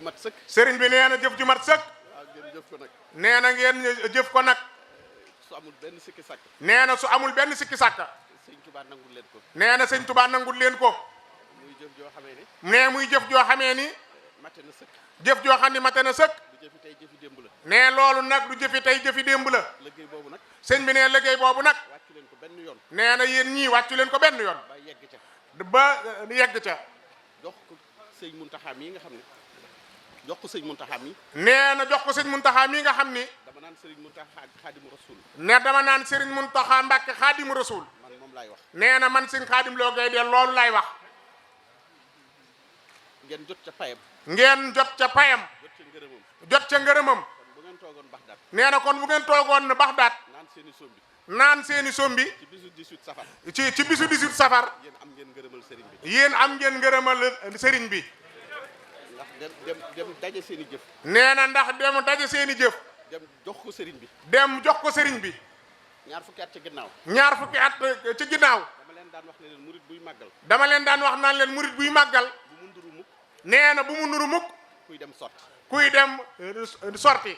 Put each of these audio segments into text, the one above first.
mat sëkk. sëriñ bi nee na jëf ju mat sëkk. waaw ngeen jëf ko nag. nee na ngeen jëf ko nag. su amul benn sikki sàkk. nee na su amul benn sikki sàkka. sëñ Tuubaa nangul leen ko. nee na sëñ Tuubaa nangul leen ko. muy jëf joo xamee ni. nee muy jëf joo xamee ni. mate na sëkk. jëf joo xam ni mate na sëkk. du jëfi tey jëfi démb la. nee loolu nag du jëfi tey jëfi démb la. liggéey boobu nag. sëñ bi nee liggéey boobu nag. wàccu leen ko benn yoon. nee na yéen ñii wàccu leen ko benn yoon. ba yegg ca. ba yegg ca. jox ko sëñ Muntaxa mii nga xam ne. jox ko sëñ Muntaxa mii. nee na jox ko sëñ Muntaxa mii nga xam ni. dama naan sëriñ Muntaxa Xaadimu Rasuul. ne dama naan sëriñ Muntaxa Mbàkke Xaadimu Rasuul. man moom laay wax. nee na man sëñ Xaadim Lo Gaydel loolu lay wax. ngeen jot ca payam. ngeen jot ca payam. jot ca ngërëmam. jot ca ngërëmam. kon bu ngeen toogoon Baxdaad. nee na kon bu ngeen toogoon Baxdaad. naan seeni sombi. naan seeni sombi. ci bisu 18 safar. ci bisu 18 safar. yéen am ngeen ngërëmal sëriñ bi. yéen am ngeen ngërëmal sëriñ bi. ndax dem daje seeni jëf. nee na ndax dem daje seeni jëf. dem jox ko sëriñ bi. dem jox ko sëriñ bi. ñaar fukki at ci ginnaaw. ñaar fukki at ci ginnaaw. dama leen daan wax ne leen murit buy màggal. dama leen daan wax naan leen murit buy màggal. bu mu nduru mukk. nee na bu mu nuru mukk. kuy dem sotti. kuy dem sorti.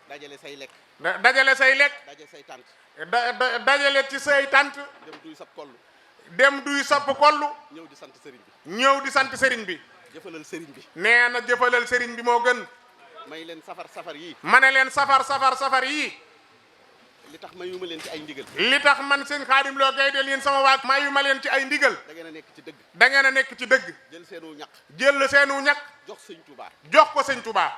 dajale say lekk. dajale say lekk. daje say tànt. dajale ci say tant. dem duy sab koll. dem duy sapp kollu. ñëw di sant sëriñ bi. ñëw di sant sëriñ bi. jëfalal sëriñ bi. nee na jëfalal sëriñ bi moo gën. may leen safar yii. ma ne leen safar yii. li tax mayuma leen ci ay ndigal. li tax man seen Xaadim Lo Gaydel yéen sama waat mayuma leen ci ay ndigal. da ngeen a nekk ci dëgg. da ngeen a nekk ci dëgg. jël seenu ñaq. jël seenu ñaq. jox sëñ Tuubaa. jox ko sëñ Tuubaa.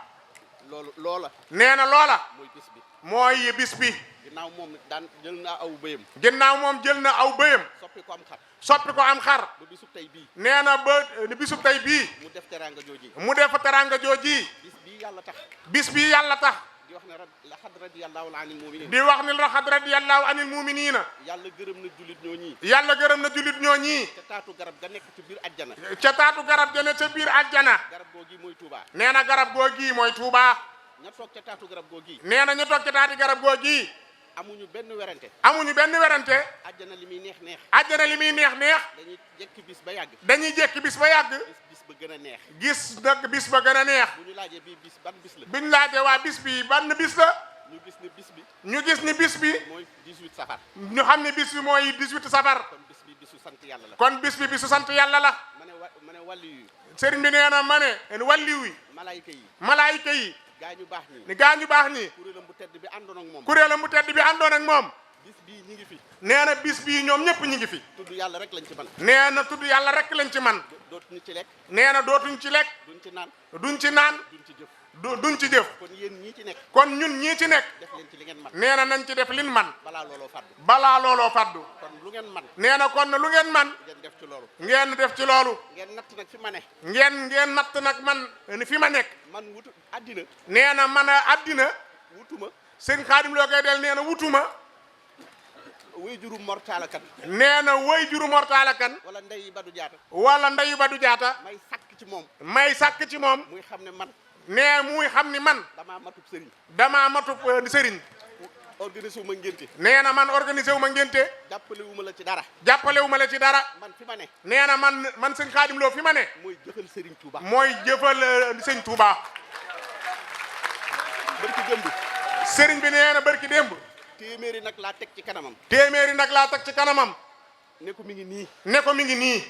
loola. nee na loola. mooy bis bi. mooy bis bi. ginnaaw moom daan jël naa aw bëyam. ginnaaw moom jël na aw bëyam. soppi ko am xar. soppi ko am xar. ba bisub tey bii. nee na ba bisub tey bii. mu def teraanga jooji. mu def teraanga jooji. bis bii yàlla tax. bis bii yàlla tax. di wax ne laxad radiyallahu anil mu'minin. di wax ni laxad radiyallahu anil mu'minina. yàlla gërëm na jullit ñoo ñii. yàlla gërëm na jullit ñoo ñii. ca taatu garab ga nekk ci biir ajjana. ca taatu garab ga ne ca biir ajjana. garab googi mooy Touba. nee na garab googi mooy Touba. ña toog ca taatu garab googi. nee na ñu toog ca taati garab googi. amuñu benn werante. amuñu benn werante. ajjana li muy neex neex. ajjana li muy neex neex. dañuy jekki bis ba yàgg. dañuy jekki bis ba yàgg. bis ba gën a neex. gis nag bis ba gën a neex. bu ñu laajee bii bis ban bis la. bu ñu laajee waa bis bi ban bis la. ñu gis ne bis bi. ñu gis ni bis bi. mooy 18 safar. ñu xam ne bis bi mooy 18 safar. kon bis bi bisu sant yàlla la. kon bis bi bisu sant yàlla la. ma ne wàllu yi. sëriñ bi nee na ma ne wàlliw yi. malaayika yi. malaayika yi. gaa ñu baax ñi. ni gaa ñu baax ñi. kuréelam bu tedd bi àndoon ak moom. kuréelam bu tedd bi àndoon ak moom. bis bii ñi ngi fi. nee na bis bii ñoom ñëpp ñi ngi fi. tudd yàlla rek lañ ci man. nee na tudd yàlla rek lañ ci man. dootuñu ci lekk. nee na dootuñ ci lekk. duñ ci naan. duñ ci naan. duñ ci jëf. duñ ci jëf. kon yéen ñii ci nekk. kon ñun ñii ci nekk. def leen ci li ngeen man. nee na nañ ci def lin man. balaa looloo fàddu. balaa looloo fàddu. kon lu ngeen man. nee na kon lu ngeen man. ngeen def ci loolu. ngeen def ci loolu. ngeen natt nag fi ma ne. ngeen natt nag man fi ma nekk. man wutu àddina. nee na man a àddina. wutuma. sëñ Xaadim Lo Gaydel nee na wutuma. way juru mortala kan. nee na way juru mortala kan. wala ndeyu Badu Jaata. wala ndeyu Badu Jaata. may sàkk ci moom. may sàkk ci moom. muy xam ne man. nee muy xam ni man. damaa matub sëriñ. damaa matub sëriñ. organisé wu ma ngénte. nee na man organisé wu ma ngénte. jàppale wu ma la ci dara. jàppale wu ma la ci dara. man fi ma ne. nee na man sëñ Xaadim Lo fi ma ne. mooy jëfal sëriñ Touba. mooy jëfal sëñ Touba. barki démb. sëriñ bi nee na barki démb. téeméeri nag laa teg ci kanamam. téeméeri nag laa teg ci kanamam. ne ko mi ngi nii. ne ko mi ngi nii.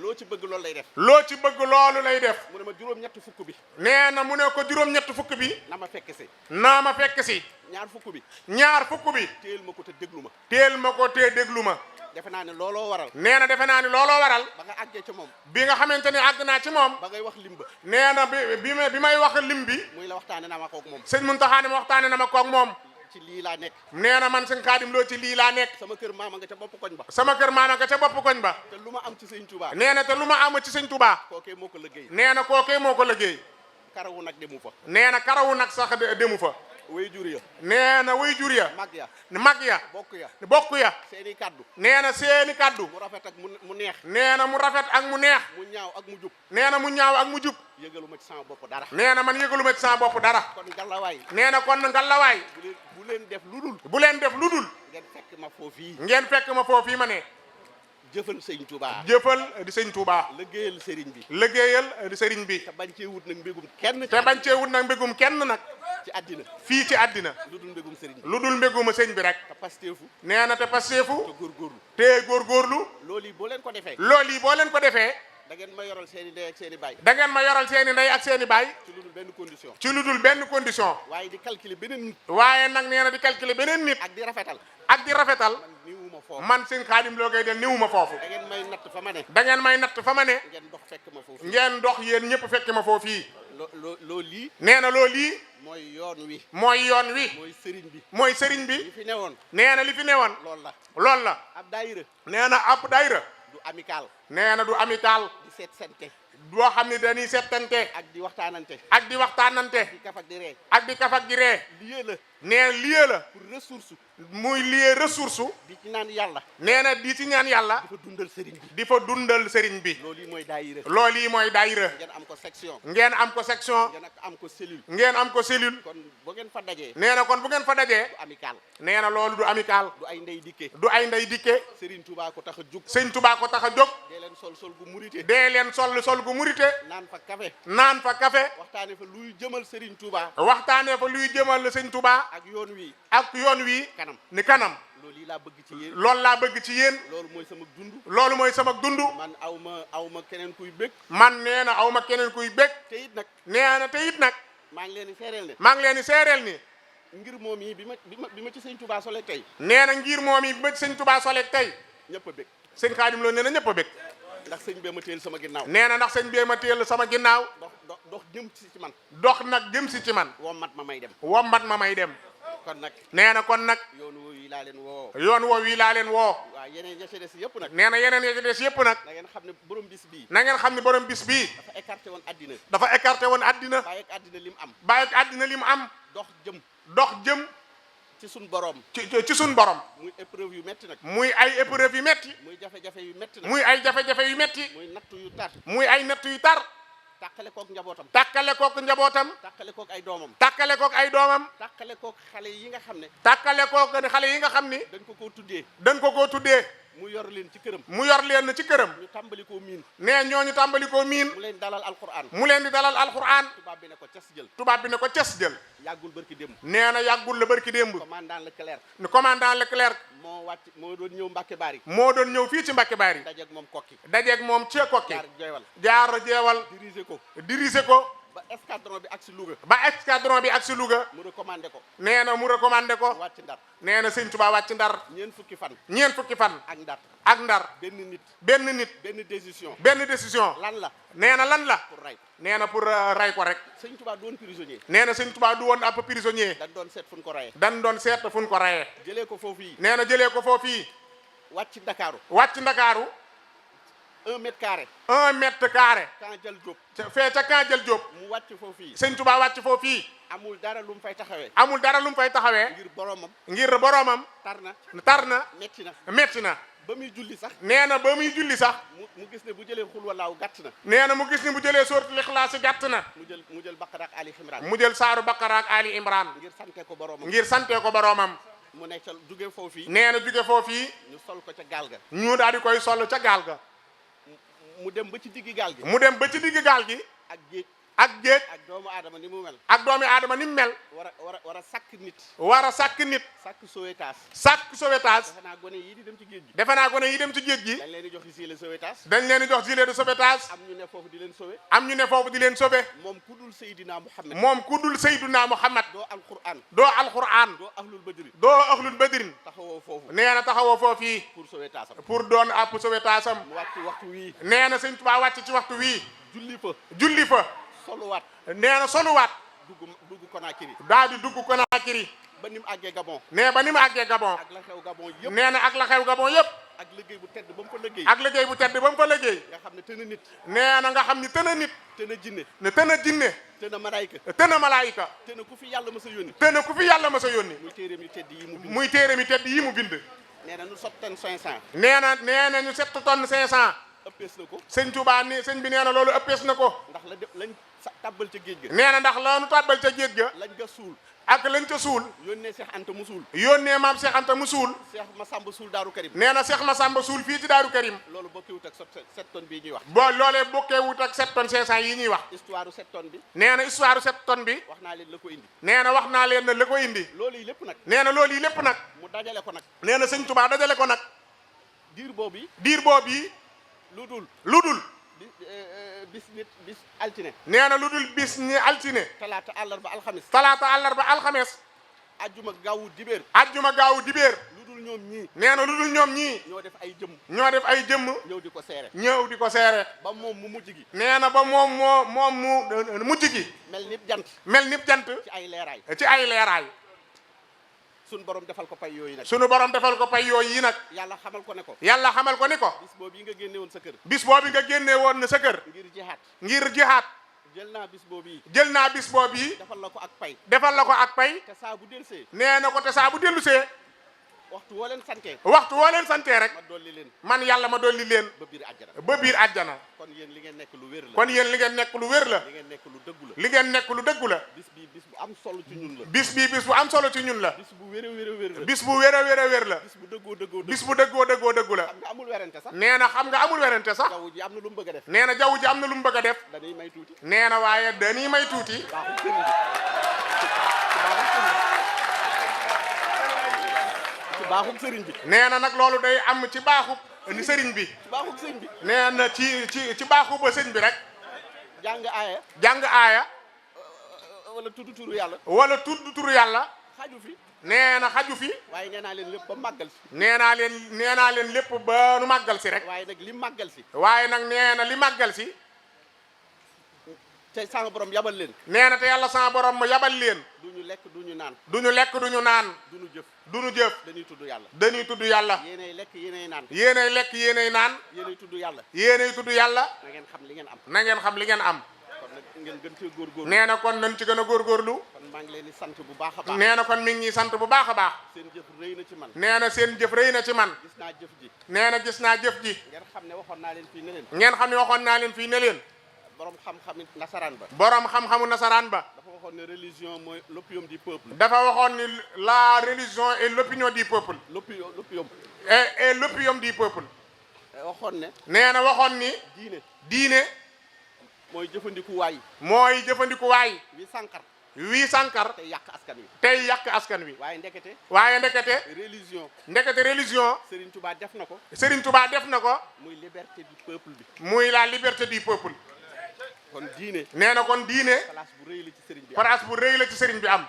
loo ci bëgg loolu lay def. loo ci bëgg loolu lay def. mu ne ma juróom-ñett fukk bi. nee na mu ne ko juróom-ñett fukk bi. na ma fekk si. naa ma fekk si. ñaar fukk bi. ñaar fukk bi. téel ma ko te déglu ma. téel ma ko te déglu ma. defe naa ne looloo waral. nee na defe naa ni looloo waral. ba nga àggee ca moom. bi nga xamante ni àgg naa ci moom. ba ngay wax lim ba. nee na bi may wax lim bi. muy la waxtaane na ma koog moom. sëñ Muntaxa ne ma waxtaane na ma koog moom. ci lii laa nekk. nee na man sëñ Xaadim Lo ci lii laa nekk. sama kër maama nga ca bopp koñ ba. sama kër maama nga ca bopp koñ ba. te lu ma am ci sëñ Touba. nee na te lu ma am ci sëñ Touba. kookee moo ko liggéey. nee na kookee moo ko liggéey. karawu nag demu fa. nee na karawu nag sax demu fa. way jur ya. nee na way jur ya. mag ya. mag ya. bokk ya. ya. seeni kaddu. nee na seeni kaddu. mu rafet ak mu neex. nee na mu rafet ak mu neex. mu ñaaw ak mu jub. nee na mu ñaaw ak mu jub. yëgalu ma ci sama bopp dara. nee na man yëgalu ma ci sama bopp dara. kon ngalawaay. nee na kon ngalawaay. bu leen def lu dul. bu leen def lu dul. ngeen fekk ma foofii. ngeen fekk ma foofii ma ne. jëfal sëñ Touba. jëfal di sëñ Touba. liggéeyal sëriñ bi. liggéeyal di sëriñ bi. te bañ cee wut nag mbégum kenn. te bañ cee wut nag mbégum kenn nag. ci àddina. fii ci àddina. lu dul mbégum sëriñ bi. lu dul mbéguma sëñ bi rek. te pasteefu. nee na te pasteefu. te góorgóorlu. te góorgóorlu. loolu yi boo leen ko defee. loolu yi boo leen ko defee. da ngeen ma yoral seen i ndey ak seen i baay. da ngeen ma yoral seen i ndey ak seen i baay. ci lu dul benn condition. ci lu dul benn condition. waaye di calculer beneen nit. waaye nag nee na di calculer beneen nit. ak di rafetal. ak di rafetal. man niwuma foofu. man sëñ Xaadim Lo Gaydel niwuma foofu. da ngeen may natt fa ma ne. da ngeen may natt fa ma ne. ngeen dox fekk ma foofu. ngeen dox yéen ñëpp fekk ma foofu fii. loolu lii. nee na loolu lii. mooy yoon wi. mooy yoon wi. mooy sëriñ bi. mooy sëriñ bi. li fi newoon. nee na li fi newoon. loolu la. loolu la. ab daayira. nee na ab daayira. du amical. nee na du amical. di seet sente. boo xam ne dañuy settante. ak di waxtaanante. ak di waxtaanante. di kaf ak di ree. ak di kaf ak di ree. lieu la. nee lieu la. pour ressource. muy lieu ressource. di ci naan yàlla. nee na di ci ñaan yàlla. di fa dundal sëriñ bi. di fa dundal sëriñ bi. loolu yi mooy daayira. loolu yi mooy daayira. ngeen am ko section. ngeen am ko section. ngeen am ko cellule. ngeen am ko cellule. kon bu ngeen fa dajee. nee na kon bu ngeen fa dajee. du amical. nee na loolu du amical. du ay ndey dikke. du ay ndey dikke. Serigne Touba ko tax a jug. sëñ Touba ko tax a jóg. dee leen sol gu murite. dee leen sol gu murite. naan fa café. naan fa café. waxtaane fa luy jëmal Serigne Touba. waxtaanee fa luy jëmal sëñ Touba. ak yoon wi. ak yoon wi. kanam. ni kanam. loolu yi laa bëgg ci yéen. loolu laa bëgg ci yéen. loolu mooy sama dund. loolu mooy sama dund. man aw ma keneen kuy bëgg. man nee na aw ma keneen kuy bég. te it nag. nee na te it nag. maa ngi leen di seereel ne. maa ngi leen di seereel ni. ngir moom yi bi ma ci sëñ Touba sole tey. nee na ngir moom yi bi ma ci sëñ Touba soleeg tey. ñëpp a bëgg. sëñ Xaadim Lo nee na ñëpp a bég. ndax sëñ bee ma téel sama ginnaaw. nee na ndax sëñ bee ma téel sama ginnaaw. dox jëm si ci man. dox nag jëm si ci man. wommat ma may dem. wommat ma may dem. kon nag. nee na kon nag. yoon woowu yi laa leen woo. yoon woowu yi laa leen woo. waaw yeneen ya ci des yëpp nag. nee na yeneen ya ci des yëpp nag. na ngeen xam ne borom bis bii. na ngeen xam ne borom bis bii. dafa écarté woon addina. dafa écarté woon addina. bàyyi ak addina li mu am. bàyyi ak addina li mu am. dox jëm. ci sun borom. ci sun borom. muy épreuve yu metti nag. muy ay épreuve yu metti. muy jafe-jafe yu metti nag. muy ay jafe-jafe yu metti. muy nattu yu tar. muy ay nattu yu tar. tàqale kook njabootam. tàqale kook njabootam. tàqale kook ay doomam. tàqale kook ay doomam. tàqale kook xale yi nga xam ne. tàqale kook xale yi nga xam ni. dañ ko koo tuddee. dañ ko koo tuddee. mu yor leen ci këram. mu yor leen ci këram. ñu tàmbali koo miin. nee ñooñu tàmbali koo miin. mu leen dalal alquran. mu leen di dalal alquran. tubaab bi ne ko cas jël. tubaab bi ne ko ces jël. yàggul barki démb. nee na yàggul la barki démb. commandant Leclerc. ni commandant Leclerc. moo doon ñëw Mbacke Bari. moo doon ñëw fii ci Mbacke Bari. dajeeg moom kokki. dajeeg moom ci kokki. jaar jeewal. diriger ko. ba escadron bi ak si Louga. mu recommandé ko. nee na mu recommandé ko. wàcc Ndar. nee na sëñ Tuubaa wàcc Ndar. ñeent fukki fan. ak Ndar. benn nit. benn décision. lan la. nee na lan la. pour ray. nee na pour ray ko rek. sëñ Tuubaa du woon prisonnier. nee na sëñ Tuubaa du woon ab prisonnier. dañ doon seet fu ñu ko rayee. jëlee ko foofu yi. nee na jëlee ko foofu yi. wàcc Ndakaaru. 1 mètre carré. Camp Dial Diop. fee ca Camp Dial Diop. mu wàcc foofu yi. sëñ Tuubaa wàcc foofu yi. amul dara lu mu fay taxawee. ngir boromam. tar na. metti na. ba muy julli sax. nee na ba muy julli sax. mu gis ne bu jëlee xul walaaw gàtt na. nee na mu gis ne bu jëlee sóoratul Ixlaas gàtt na. mu jël Baqara ak Ali Imran. mu jël saaru Baqara ak Ali Imran. ngir sante ko boromam. mu nekk jóge foofu yi. nee na jóge foofu yi. ñu sol ko ca gaal ga. ñu daal di koy sol ca gaal ga. mu dem ba ci diggi gaal gi. ak géej. ak doomu aadama ni mu mel. war a sakk nit. sakk sauvetage. defe naa gone yi dem ci géej gi. dañ leen di jox gilet de sauvetage. am ñu ne foofu di leen sauver. moom ku dul Seydina Muhammad. doo alquran. doo ahlul badrin. taxawoo foofu. nee na taxawoo foofu yi. pour doon ab sauvetage am. mu wàcc waxtu wii. nee na sëñ Tuubaa wàcc ci waxtu wii. julli fa. soluwaat. nee na soluwaat. dugg Conakry. daal di dugg Conakry. ba ni mu àggee Gabon. ak la xew Gabon yëpp. nee na ak la xew Gabon yëpp. ak liggéey bu tedd ba mu fa liggéey. nga xam ne tëna nit. nee na nga xam ni tëna nit. tëna jinne. tëna malaayika. tëna ku fi yàlla ma sa yónni. muy téereem yu tedd yi mu bind. nee na ñu 7 tonnes 500. nee na ñu 7 tonnes 500. ëppees na ko. sëñ Tuubaa ni sëñ bi nee na loolu ëppees na ko. ndax lañ tàbbal ca géej ga. nee na ndax la nu tàbbal ca géej ga. lañ ga suul. ak lañ ca suul yónnee Cheikh Anta mu suul yónnee maam Cheikh Anta mu suul Cheikh Massamba suul Daaru Karim nee na Cheikh Massamba suul fii ci Daaru Karim loolu bokkiwut ak 7 tonnes bii ñuy wax boo loolee bokkee wut ak 7 tonnes 500 yi ñuy wax histoire 7 tonnes bi nee na histoire 7 tonnes bi wax naa leen la ko indi nee na wax naa leen na la ko indi loolu yi lépp nag nee na loolu yi lépp nag mu dajale ko nag nee na sëñ Tuubaa dajale ko nag diir boobu yi lu dul bis altine nee na lu dul bis ni altine talaata àllarba alxames ajjuma gaawu dibéer lu dul ñoom ñii nee na lu dul ñoom ñii ñoo def ay jëmm ñëw di ko seere ba moom mu mujj gi nee na ba moom mu mujj gi mel nip jant ci ay leeraay sunu borom defal ko pay yooyu nag yàlla xamal ko ne ko bis boobu yi nga génne woon sa kër ngir jihaat jël naa bis boobu yi defal la ko ak pay te saa bu delsee nee na ko te saa bu dellusee waxtu woo leen santee rek man yàlla ma dolli leen ba biir àjjana kon yéen li ngeen nekk lu wér la li ngeen nekk lu dëggu la bis bi bis bu am solo ci ñun la bis bu am solo ci ñun la bis bu wér a wér la bis bu dëggoo la xam nga amul werante sax nee na xam nga amul werante sax jaww ji am na lu mu bëgg a def nee na jaww ji am na lu mu bëgg a def dañuy may tuuti nee na waaye dañuy may tuuti baaxug sëriñ bi nee na nag loolu day am ci baaxub ni sëriñ bi nee na ci baaxub ba sëñ bi rek jàng aaya wala tudd turu yàlla xaju fi nee na xaju fi waaye nee naa leen lépp ba màggal si nee naa leen lépp ba nu màggal si rek waaye nag li màggal si te sama borom yabal leen nee na te yàlla sama borom ma yabal leen duñu lekk duñu naan duñu jëf dañuy tudd yàlla yéenay lekk yéenay naan yéenay tudd yàlla na ngeen xam li ngeen am kon nag ngeen gën cee góorgóorlu nee na kon nañ ci gën a góorgóorlu kon maa ngi leen di sant bu baax a baax nee na kon mi ngi sant bu baax a baax seen jëf rëy na ci man nee na seen jëf rëy na ci man gis naa jëf ji nee na gis naa jëf ji ngeen xam ne waxoon naa leen fii ne leen borom xam-xamu nasaraan ba dafa waxoon ne religion mooy l'opium du peuple dafa waxoon ni la religion est l'opinion du peuple l'opium et l'opium du peuple waxoon ne nee na waxoon ni diine mooy jëfandikuwaay wii sànkar tey yàq askan wi waaye ndekete religion Serigne Touba def na ko muy liberté du peuple bi muy la liberté du peuple kon diine nee na kon diine place bu rëy la ci sëriñ bi am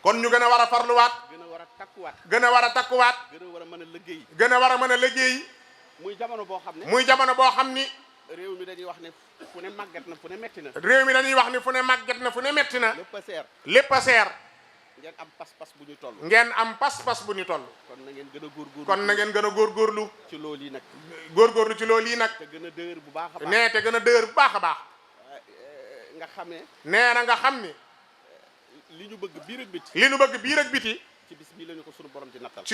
kon ñu gën a war a farluwaat gën a war a takkuwaat gën a war a takkuwaat gën a war a mën a liggéey muy jamono boo xam ni réew mi dañuy wax ne fu ne màgget na fu ne metti na lépp a seer ngeen am pas-pas bu ñu toll kon na ngeen gën a góorgóorlu ci loolu yi nag te gën a dëgër bu baax a baax nga xam ne nee na nga xam ni li ñu bëgg biir ak biti ci bis bii lañu ko sunu borom di nattal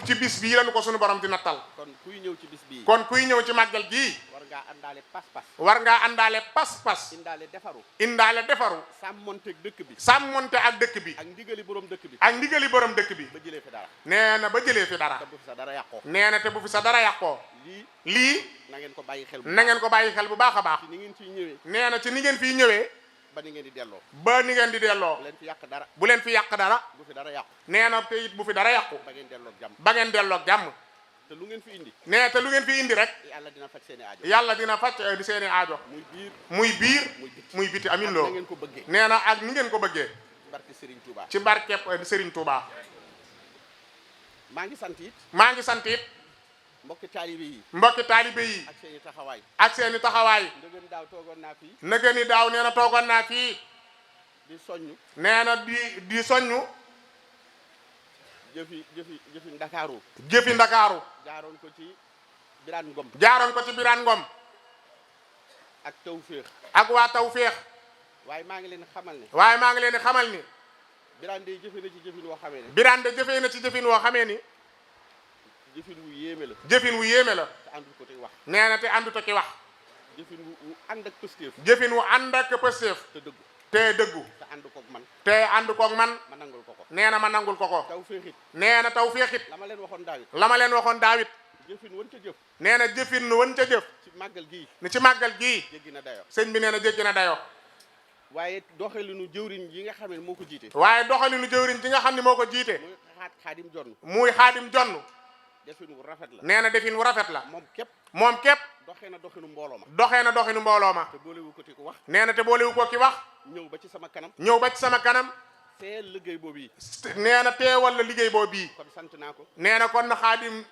ci bis bii lañu ko sunu borom di nattal kon kuy ñëw ci bis bii kon kuy ñëw ci màggal gii war ngaa àndaale pas-pas indaale defaru sàmmonte ak dëkk bi ak ndigali borom dëkk bi ba jëlee fi dara nee na te bu fi sa dara yàqoo lii na ngeen ko bàyyi xel bu baax a baax ci ni ngeen fiy ñëwee nee na ci ni ngeen fiy ñëwee ba ni ngeen di delloo bu leen fi yàq dara bu fi dara yàqu nee na te it bu fi dara yàqu ba ngeen delloog jàmm te lu ngeen fi indi rek yàlla dina faj seeni aajo muy biir muy biti amin loo nee na ak ni ngeen ko bëggee ci barkeb Serigne Touba maa ngi sant it mbokki taalibe yi ak seeni taxawaay ndëgëni daaw nee na toogoon naa fii di soññu nee na di soññu jëfi Ndakaaru jaaroon ko ci Birane Ngom ak Tawféex ak waa Tawféex waaye maa ngi leen di xamal ni Birane de jëfe na ci jëfin woo xamee ni jëfin wu yéeme la te àndut ko ci wax nee na te àndut ci wax jëfin wu ànd ak pëstéef te dëggu te ànd koog man te ànd koog man ma nangul ko ko nee na ma nangul ko ko tawfeexit nee na tawfeexit la ma leen waxoon daawit la ma leen waxoon daawit jëfin wan ca jëf nee na jëfin wan ca jëf ci màggal gii ni ci màggal gii jéggi na dayo sëñ bi nee na jéggi na dayoo waaye doxalinu jëwriñ yi nga xam ne moo ko jiite waaye doxalinu jëwriñ ci nga xam ne moo ko jiite muy xaadim jonn muy xaadim jonn defin wu rafet la nee na defin wu rafet la moom képp doxee na doxinu mbooloo ma te boolewu ko ti ko wax nee na te boolewu ko ki wax ñëw ba ci sama kanam teel liggéey boobu yi nee na teewal la liggéey boobu bii kon sant naa ko nee na kon na xaadim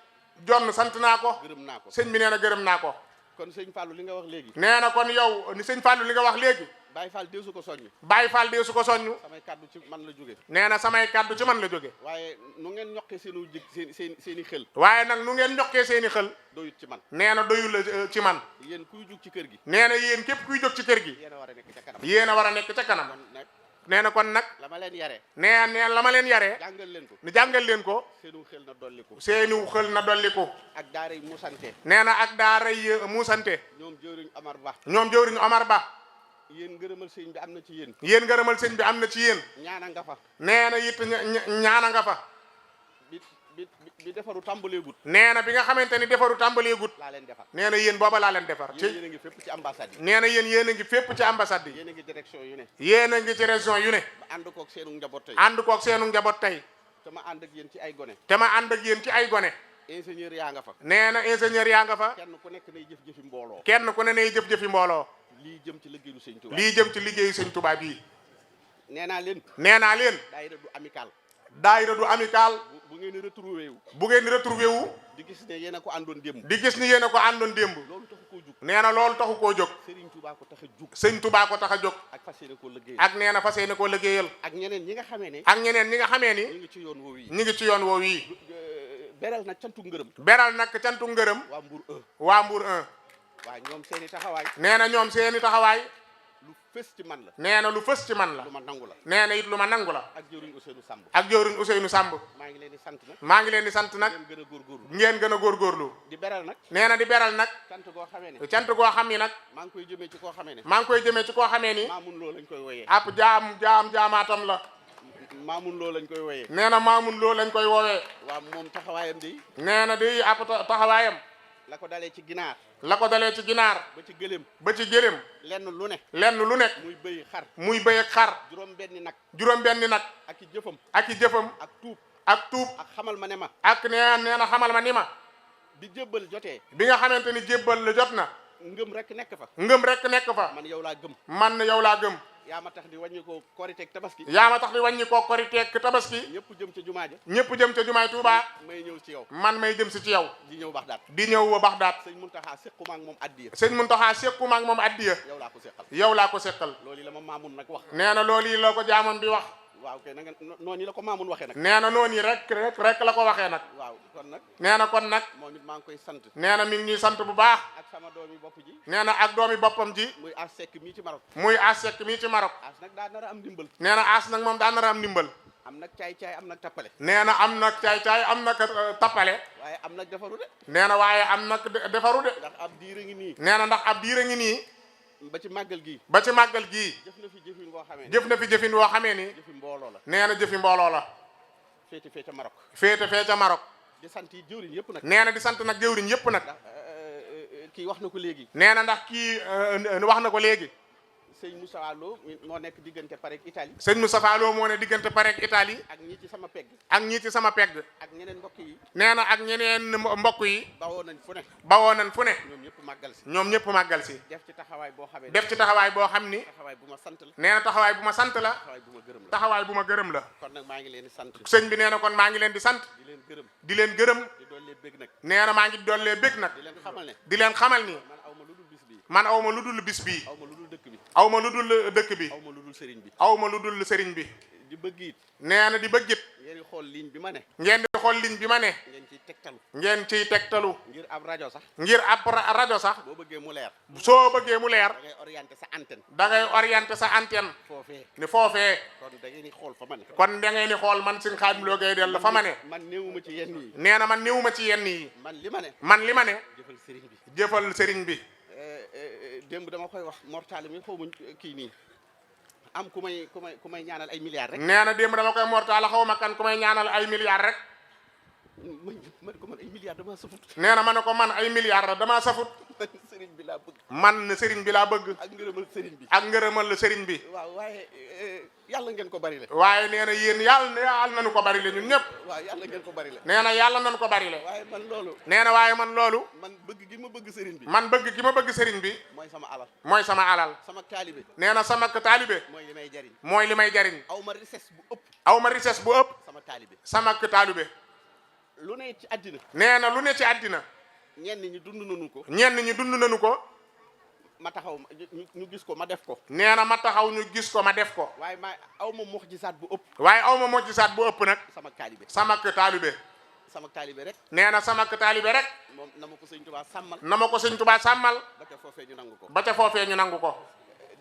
jonn sant naa ko gërëm naa ko sëñ bi nee na gërëm naa ko kon sëñ Fallou li nga wax léegi nee na kon yow ni sëñ Fallou li nga wax léegi Baye Fall deesu ko soññ Baye Fall deesu ko soññ samay kàddu ci man la jóge nee na samay kàddu ci man la jóge waaye nu ngeen ñoqee seenu jëg seen i xel waaye nag nu ngeen ñoqee seeni xel doyut ci man nee na doyul la ci man yéen kuy jug ci kër gi nee na yéen képp kuy jóg ci kër gi yéen a war a nekk ca kanam yéen a war a nekk ca kanam nee na kon nag la ma leen yare nee la ma leen yaree jàngal leen ko ni jàngal leen ko seenu xel na dolliku seeni xel na dolliku ak daara yi muusante nee na ak daara yi muusante ñoom jëwriñ Omar Ba ñoom jëwriñ Omar Ba yéen ngërëmal sëñ bi am na ci yéen yéen ngërëmal sëñ bi am na ci yéen ñaana nga fa nee na it ñaana nga fa bi defaru tàmbaleegut nee na bi nga xamante ni defaru tàmbaleegut laa leen defar nee na yéen booba laa leen defar ci yéen a ngi fépp ci ambassade yi nee na yéen a ngi fépp ci ambassade yi yéen a ngi direction yu ne yéen a ngi ci région yu ne ba ànd koog seenu njaboot tey ànd koog seenu njaboot tey te ma ànd ak yéen ci ay gone te ma ànd ak yéen ci ay gone ingénieur yaa nga fa nee na ingénieur yaa nga fa kenn ku nekk nay jëf-jëfi mbooloo kenn ku ne nay jëf-jëfi mbooloo lii jëm ci liggéeyu sëñ Touba lii jëm ci liggéeyu sëñ Touba bii nee naa leen daayira du amical bu ngeen retrouvé wu bu ngeen retrouvé wu di gis ne yéen a ko àndoon démb di gis ni yéen a ko àndoon démb loolu taxu koo jug nee na loolu taxu koo jóg Serigne Touba ko tax a jug sëñ Touba ko tax a jóg ak fas yéene koo liggéeyal ak nee na fas yéene koo liggéeyal ak ñeneen ñi nga xamee ne ñu ngi ci yoon woowu yi beral nag cantu ngërëm waa Mbour 1 waa Mbour 1 waaw ñoom seeni taxawaay nee na ñoom seeni taxawaay lu fës ci man la nee na lu fës ci man la lu ma nangu la nee na it lu ma nangu la ak jëwriñ Ousseynou Samb maa ngi leen di sant nag ngeen gën a góorgóorlu di beral nag nee na di beral nag cant goo xamee ne nag maa ngi koy jëmee ci koo xamee ne Maamun Lo lañ koy woyee ab jaamaatam la Maamun Lo lañ koy woyee nee na Maamun Lo lañ koy woowee waaw moom taxawaayam di nee na di ab taxawaayam la ko dalee ci ginaar ba ci gëléem lenn lu nekk muy bëy ak xar juróom benni nag ak i jëfam ak tuub ak xamal ma ne ma ak nee na xamal ma ni ma bi jébbal jotee bi nga xamante ni jébbal la jot na ngëm rek nekk fa man yow laa gëm yaa ma tax di wàññi ko koriteeg tabaski ñëpp jëm ca jumaay Tuuba may ñëw ci yow man may jëm si ci yow di ñëw Baxdaad sëñ Muntaxa séquma ak moom addiya yow laa ko séqal loolu la ma Maamun nag wax nee na loolu la ko jaamam bi wax waaw kay na nga noonu la ko Maamun waxee nag nee na noonu rek la ko waxee nag waaw kon nag nee na kon nag moom it maa ngi koy sant nee na mi ngi ñuy sant bu baax ak sama doomi bopp ji nee na ak doomi boppam ji muy As Seck mii ci Maroc As nag daa nar a am ndimbal nee na As nag moom daa nar a am ndimbal am nag caay-caay am nag tappale nee na am nag caay-caay am nag tappale waaye am nag defaru de nee na waaye am nag defaru de ndax ab diir a ngi nii nee na ndax ab diir a ngi nii ba ci màggal gii jëf na fi jëfin woo xamee ni jëfi mbooloo la nee na jëfi mbooloo la féete fee ca Maroc di sant yi jëwriñ yëpp nag nee na di sant nag jëwriñ yëpp nag kii wax na ko léegi nee na ndax kii wax na ko léegi sëñ Moustapha Lo moo nekk diggante Paris Italie sëñ Moustapha Lo moo ne diggante Paris Italie ak ñii ci sama pegg ak ñeneen mbokk yi nee na ak ñeneen mbokk yi bawoo nañ fu ne ñoom ñëpp màggal si def ci taxawaay boo xam ni taxawaay bu ma sant la nee na taxawaay bu ma sant la taxawaay bu ma gërëm la kon nag maa ngi leen di sant sëñ bi nee na kon maa ngi leen di sant di leen gërëm di dollee bég nag nee na maa ngi dollee bég nag di leen xamal ni man aw ma lu dul bis bii aw ma lu dul dëkk bi aw ma lu dul sëriñ bi aw ma lu dul sëriñ bi di bëgg it nee na di bëgg it ngeen di xool ligne bi ma ne ngeen ciy tegtalu ngir ab rajo sax boo bëggee mu leer da ngay orienté sa antenne foofee kon da ngeen di xool fa ma ne kon da ngeen di xool man Sëñ Xaadim Lo Gaye Del fa ma ne man néewuma ci yenn yi nee na man néewuma ci yenn yi man li ma ne jëfal sëriñ bi démb dama koy wax mortali mi xaw ma kii nii am ku may ñaanal ay milliards rek. nee na démb dama koy mortaala xaw ma kan ku may ñaanal ay milliards rek. man ko man ay milliards dama safut. nee na ma ne ko man ay milliards dama safut. sëriñ bi laa bëgg. man sëriñ bi laa bëgg. ak ngërëmal sëriñ bi. ak ngërëmal sëriñ bi. waaw waaye yàlla ngeen ko bari le. waaye nee na yéen yàlla nañu ko bari le ñun ñëpp. waaw yàlla ngeen ko bari le. nee na yàlla nañu ko bari le. waaye man loolu. nee na waaye man loolu. man bëgg gi ma bëgg sëriñ bi. man bëgg gi ma bëgg sëriñ bi. mooy sama alal. mooy sama alal. sama taalibe. nee na sama taalibe. mooy li may jariñ. mooy li may jariñ. aw ma richesse bu ëpp. aw ma richesse bu ëpp. sama taalibe. sama taalibe. lu ne ci àddina. nee na lu ne ci àddina. ñenn ñi dund nañu ko. ñenn ñi dund nañu ko. ma taxaw ñu gis ko ma def ko. nee na ma taxaw ñu gis ko ma def ko. waaye aw ma muxjisaat bu ëpp. waaye aw ma muxjisaat bu ëpp nag. sama taalibe. sama taalibe. sama taalibe rek. nee na sama taalibe rek. moom na ma ko sëñ Tuubaa sàmmal. na ma ko sëñ Tuubaa sàmmal. ba ca foofee ñu nangu ko. ba ca foofee ñu nangu ko.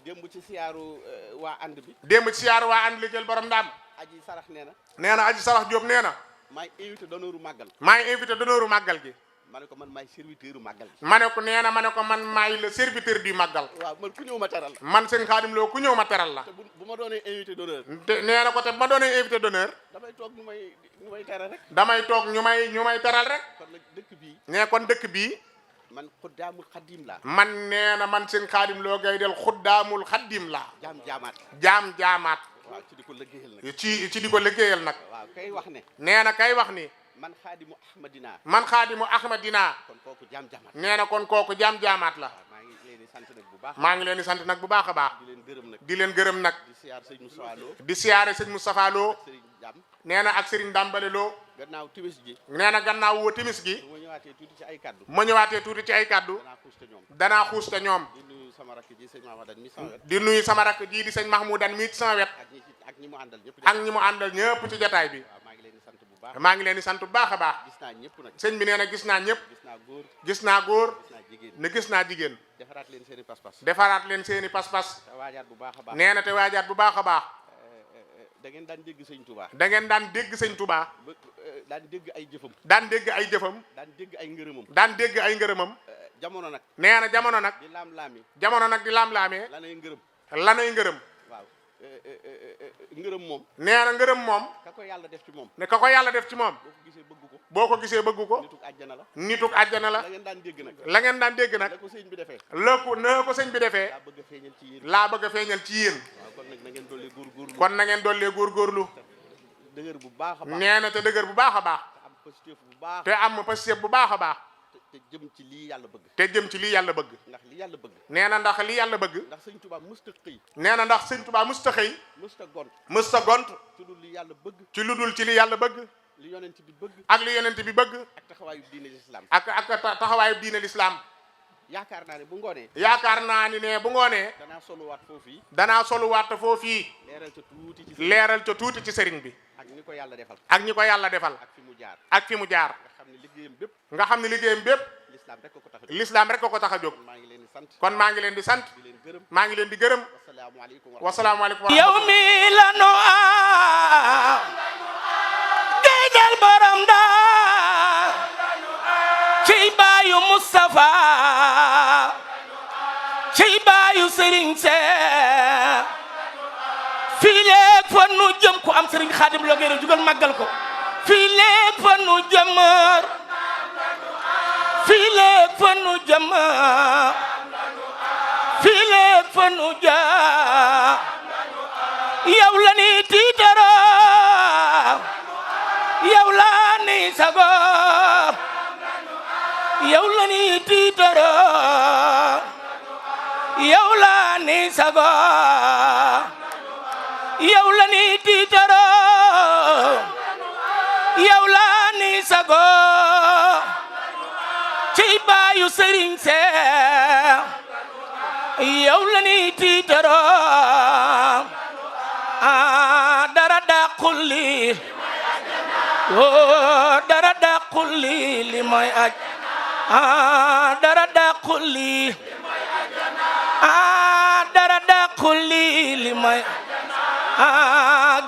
démb ci siyaaru waa ànd bi. démb ci siyaaru waa ànd li jël borom ndaam. aji sarax nee na. nee na aji sarax Jóob nee na. maay invité d'honneur màggal. maay invité d'honneur màggal gi. ma ne ko man maay serviteur màggal gi. ma ne ko nee na ma ne ko man maay le serviteur du màggal. waaw man ku ñëw ma teral la. man sëñ Xaadim Lo ku ñëw ma teral la. te bu ma doonee invité d'honneur. te nee na ko te bu ma doonee invité d'honneur. damay toog ñu may teral rek. damay toog ñu may teral rek. kon nag dëkk bii. nee kon dëkk bii. man xuddaamul xaddim laa. man nee na man sëñ Xaadim Lo Gaydel xuddaamul xaddim laa. jaamaat. waaw ci di ko liggéeyal nag. ci di ko liggéeyal nag. waaw kay wax ne. nee na kay wax ni. man xaadimu ahmadina. man xaadimu ahmadina. kon kooku jaamaat. nee na kon kooku jaamaat la. maa ngi leen di sant nag bu baax. maa ngi leen di sant nag bu baax a baax. di leen gërëm nag. di leen gërëm nag. di siyaar sëñ Moustapha Lo. di siyaare sëñ Moustapha Lo. sëriñ Dam. nee na ak sëriñ Dambale Lo. gannaaw timis gi. nee na gannaaw woo timis gi. bu ma ñëwaatee tuuti ci ay kaddu. ma ñëwaatee tuuti ci ay kaddu. danaa xuus te ñoom. di nuyu sama rakk ji sëñ Mahmoudan mi sama wet. di nuyu sama rakk ji di sëñ Mahmoudan mi ci sama wet. ak ñi mu àndal ñëpp. ak ñi mu àndal ñëpp ci jotaay bi. maa ngi leen di sant bu baax. maa ngi leen di sant bu baax a baax. gis naa ñëpp nag. sëñ bi nee na gis naa ñëpp. gis naa góor. gis naa góor. gis naa jigéen. ne gis naa jigéen. defaraat leen seen i pas-pas. defaraat leen seen i pas-pas. te waajaat bu baax a baax. nee na te waajaat bu baax a baax. da ngeen daan dégg sëñ Touba. da ngeen daan dégg sëñ Touba. daan dégg ay jëfam. daan dégg ay jëfam. daan dégg ay ngërëmam. daan dégg ay ngërëmam. jamono nag. nee na jamono nag. di laam-laami. jamono nag di laam-laamee. lanay ngërëm. lanay ngërëm. waaw ngërëm moom. nee na ngërëm moom. ka ko yàlla def ci moom. ne ka ko yàlla def ci moom. boo ko gisee bëgg ko. boo ko gisee bëgg ko. nituk àjjana la. nituk àjjana la. la ngeen daan dégg nag. la ngeen daan dégg nag. la ko sëñ bi defee. na ko sëñ bi defee. laa bëgg a feeñal ci yéen. laa bëgg a feeñal ci yéen. waaw kon nag na ngeen dolli góorgóorlu. kon na ngeen dolli góorgóorlu. dëgër bu baax a baax. nee na te dëgër bu baax a baax. te am positif bu baax. te am positif bu baax a baax. te jëm ci lii yàlla bëgg. te jëm ci lii yàlla bëgg. ndax li yàlla bëgg. nee na ndax li yàlla bëgg. ndax sëñ Tuubaa mësta xëy. nee na ndax sëñ Tuubaa mësta xëy. mësta gont. mësta gont. ci lu dul li yàlla bëgg. ci lu dul ci li yàlla bëgg. li yonent bi bëgg. ak li yonent bi bëgg. ak taxawaayu diine l'islam. ak taxawaayu diine l'islam. yaakaar naa ne bu ngoonee. yaakaar naa ni ne bu ngoonee. danaa soluwaat foofu yi. danaa soluwaat foofii. leeral ca tuuti ci. leeral ca tuuti ci sëriñ bi. ak ñi ko yàlla defal. ak ñi ko yàlla defal. ak fi mu jaar. ak fi mu jaar. nga xam ne liggéeyam bépp. nga xam ne liggéeyam bépp. l'islam rek ko tax a jóg. l'islam rek ko tax a jóg. maa ngi leen di sant. kon maa ngi leen di sant. di leen gërëm. maa ngi leen di gërëm. wasalaamualeykum. yow mi la nu am. Gaydel borom daal. ci baayu Moustapha. ci baayu Serigne Seex. fii léegi fa nu jëm ku am Serigne Khadim Lo Gaydel jugal màggal ko. fii léegi fa nu jëmër. fii léegi fa nu jëmër. fii léegi fa nu jëm. yow la ni tiitaroo. yow la ni sago. yow la ni tiitaroo. yow la ni sago. yow la ni tiitaroo. yow la ni sago. ci baayu Serigne Seex. yow la ni tiitaroo. dara dàqul lii. dara dàqul lii li mooy aj. dara dàqul lii. dara dàqul lii li mooy.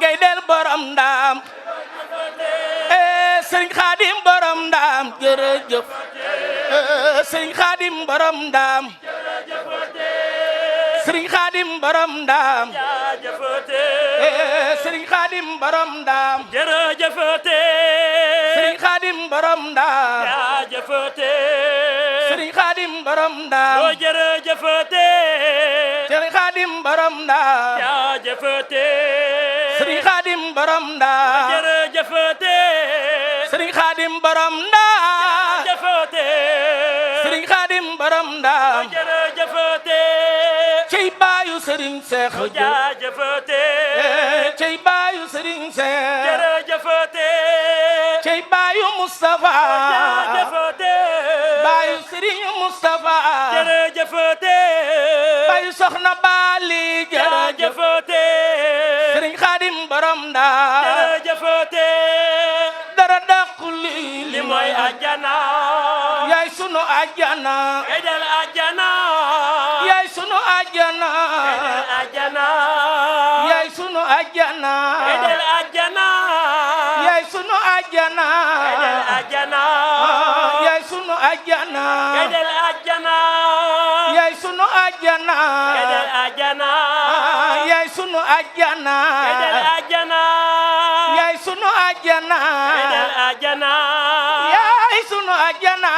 Gaydel borom ndaam. Sëriñ Xaadim borom ndaam jërëjëf. Sëriñ Xaadim borom ndaam. Serigne Khadim borom ndaam jaajëfate Serigne Khadim borom ndaam jërëjëfate Serigne Khadim borom ndaam jaajëfate Serigne Khadim borom ndaam loo jërëjëfate Serigne Khadim borom ndaam jaajëfate Serigne Khadim borom ndaam jërëjëfate Serigne Khadim borom ndaam jaajëfate Serigne Khadim borom ndaam jërëjëfate cey baayu Serigne Cheikh jaajëfate cey baayu Serigne Cheikh jërëjëfate cey baayu Moustapha jaajëfate baayu Serigne Moustapha jërëjëfate baayu Soxna Bali jaajëfate Serigne Khadim borom ndaam jërëjëfate dara dàqul li mooy àjjana yaay sunu àjjana edel àjjana yaay sunu àjjana edel àjjana yaay sunu àjjana edel àjjana yaay sunu àjjana edel àjjana yaay sunu àjjana edel àjjana yaay sunu àjjana edel àjjana yaay sunu àjjana edel àjjana yaay sunu àjjana edel àjjana yaay sunu àjjana